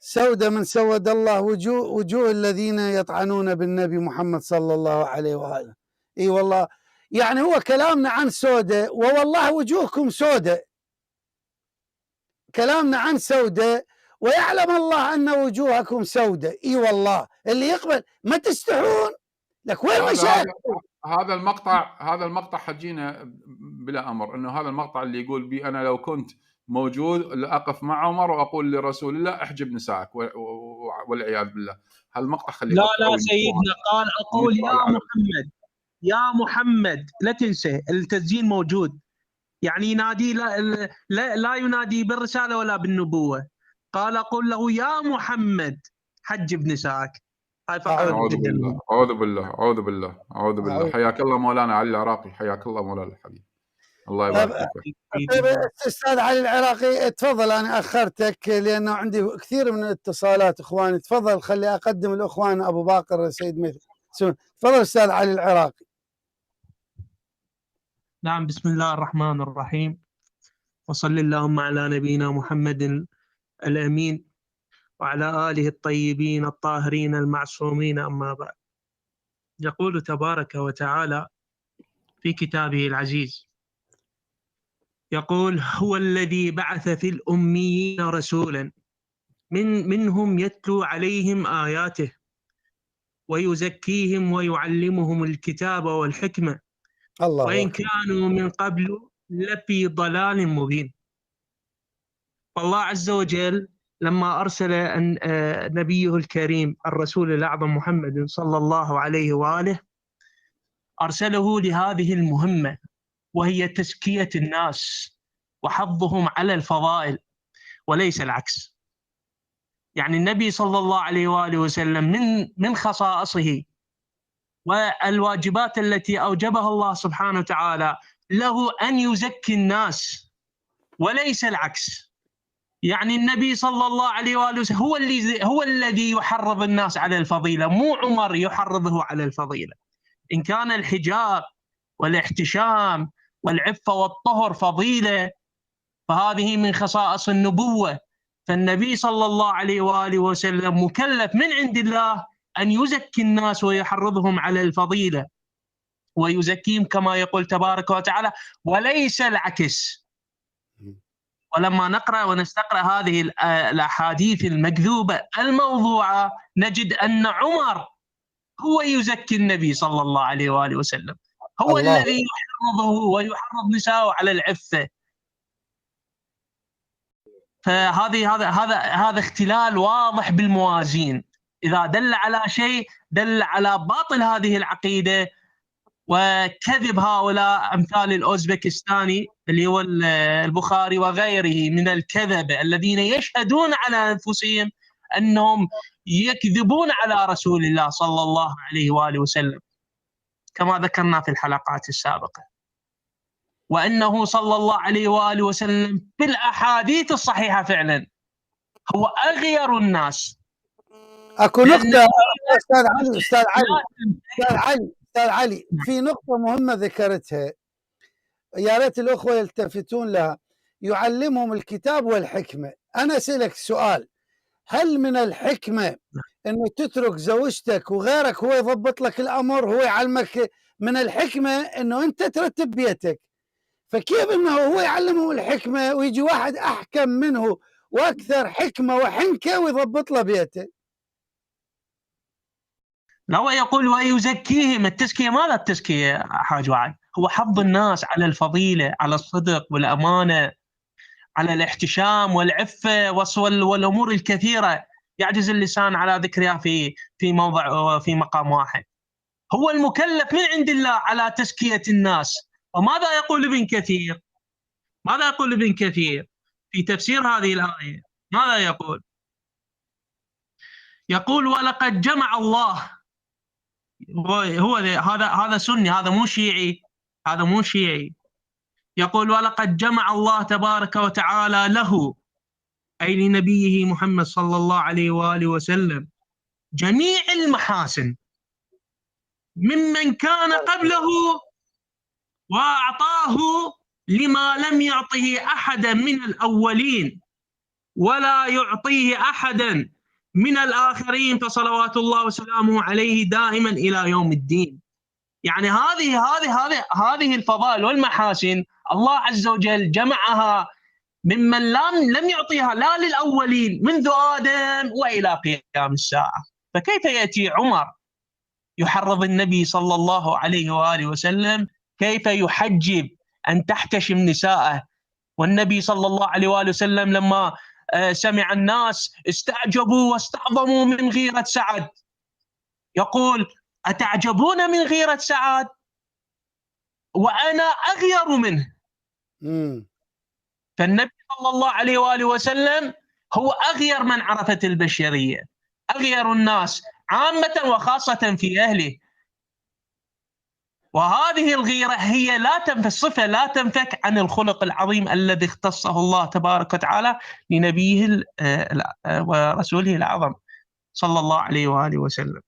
سودة من سود الله وجوه الذين يطعنون بالنبي محمد صلى الله عليه وآله. اي والله، يعني هو كلامنا عن سودة، ووالله وجوهكم سودة، كلامنا عن سودة، ويعلم الله أن وجوهكم سودة. اي والله، اللي يقبل ما تستحون لك. وين مشاهد؟ هذا المقطع حجينا بلا أمر، إنه هذا المقطع اللي يقول بي أنا لو كنت موجود لأقف مع عمر وأقول لرسول الله احجب نسائك والعياذ بالله. هالمقطع خليه لا سيدنا قال أقول يا محمد، لا تنسى التسجيل موجود، يعني ينادي لا ينادي بالرسالة ولا بالنبوة. قال أقول له يا محمد حجب نسائك. هاي فقط. أعوذ بالله. حياك الله مولانا علي العراقي، حياك الله مولانا الحبيب، الله يبارك فيك. أستاذ علي العراقي تفضل، أنا أخرتك لأنه عندي كثير من الاتصالات إخواني. تفضل، خلي أقدم الأخوان أبو باقر سيد مثل. تفضل أستاذ علي العراقي. نعم، بسم الله الرحمن الرحيم، وصل اللهم على نبينا محمد الأمين وعلى آله الطيبين الطاهرين المعصومين، أما بعد. يقول تبارك وتعالى في كتابه العزيز، يقول هو الذي بعث في الأميين رسولا منهم يتلو عليهم آياته ويزكيهم ويعلمهم الكتاب والحكمة وإن كانوا من قبل لفي ضلال مبين. فالله عز وجل لما أرسل نبيه الكريم الرسول الأعظم محمد صلى الله عليه وآله، أرسله لهذه المهمة، وهي تزكية الناس وحضهم على الفضائل وليس العكس. يعني النبي صلى الله عليه وآله وسلم من خصائصه والواجبات التي أوجبها الله سبحانه وتعالى له أن يزكي الناس وليس العكس. يعني النبي صلى الله عليه وآله وسلم هو الذي يحرض الناس على الفضيلة، مو عمر يحرضه على الفضيلة. إن كان الحجاب والاحتشام والعفة والطهر فضيلة، فهذه من خصائص النبوة. فالنبي صلى الله عليه وآله وسلم مكلف من عند الله أن يزكي الناس ويحرضهم على الفضيلة ويزكيهم كما يقول تبارك وتعالى، وليس العكس. ولما نقرأ ونستقرأ هذه الأحاديث المكذوبة الموضوعة نجد أن عمر هو يزكي النبي صلى الله عليه وآله وسلم، هو الذي يحرضه ويحرض نساءه على العفة. هذا اختلال واضح بالموازين. إذا دل على شيء دل على باطل هذه العقيدة وكذب هؤلاء أمثال الأوزبكستاني اللي هو البخاري وغيره من الكذبة الذين يشهدون على أنفسهم أنهم يكذبون على رسول الله صلى الله عليه وآله وسلم كما ذكرنا في الحلقات السابقة، وأنه صلى الله عليه وآله وسلم في الأحاديث الصحيحة فعلا هو أغير الناس. أكو نقطة أستاذ علي، في نقطة مهمة ذكرتها، يا ريت الأخوة يلتفتون لها. يعلمهم الكتاب والحكمة. أنا أسألك سؤال، هل من الحكمة أنه تترك زوجتك وغيرك هو يضبط لك الأمر، هو يعلمك؟ من الحكمة أنه أنت ترتب بيتك، فكيف أنه هو يعلمهم الحكمة ويجي واحد أحكم منه وأكثر حكمة وحنكة ويضبط له بيته؟ لا، يقول ويزكيهم. التزكية ماذا التزكية حاج وعد؟ هو حض الناس على الفضيلة، على الصدق والأمانة، على الاحتشام والعفة والأمور الكثيرة يعجز اللسان على ذكرها في موضع وفي مقام واحد. هو المكلف من عند الله على تزكية الناس. وماذا يقول ابن كثير؟ ماذا يقول ابن كثير في تفسير هذه الآية؟ ماذا يقول؟ يقول ولقد جمع الله، هو هذا سني، هذا مو شيعي، يقول ولقد جمع الله تبارك وتعالى له، أي لنبيه محمد صلى الله عليه وآله وسلم، جميع المحاسن ممن كان قبله وأعطاه لما لم يعطه أحدا من الأولين. ولا يعطيه أحدا من الآخرين، فصلوات الله وسلامه عليه دائما إلى يوم الدين. يعني هذه الفضائل والمحاسن الله عز وجل جمعها ممن لم يعطيها لا للأولين منذ آدم وإلى قيام الساعة. فكيف يأتي عمر يحرض النبي صلى الله عليه وآله وسلم كيف يحجب أن تحتشم نساءه، والنبي صلى الله عليه وآله وسلم لما سمع الناس استعجبوا واستعظموا من غيرة سعد يقول: أتعجبون من غيرة سعد وأنا أغير منه. فالنبي صلى الله عليه وآله وسلم هو أغير من عرفت البشرية، أغير الناس عامة وخاصة في أهله. وهذه الغيرة هي الصفة لا تنفك عن الخلق العظيم الذي اختصه الله تبارك وتعالى لنبيه ورسوله الأعظم صلى الله عليه وآله وسلم.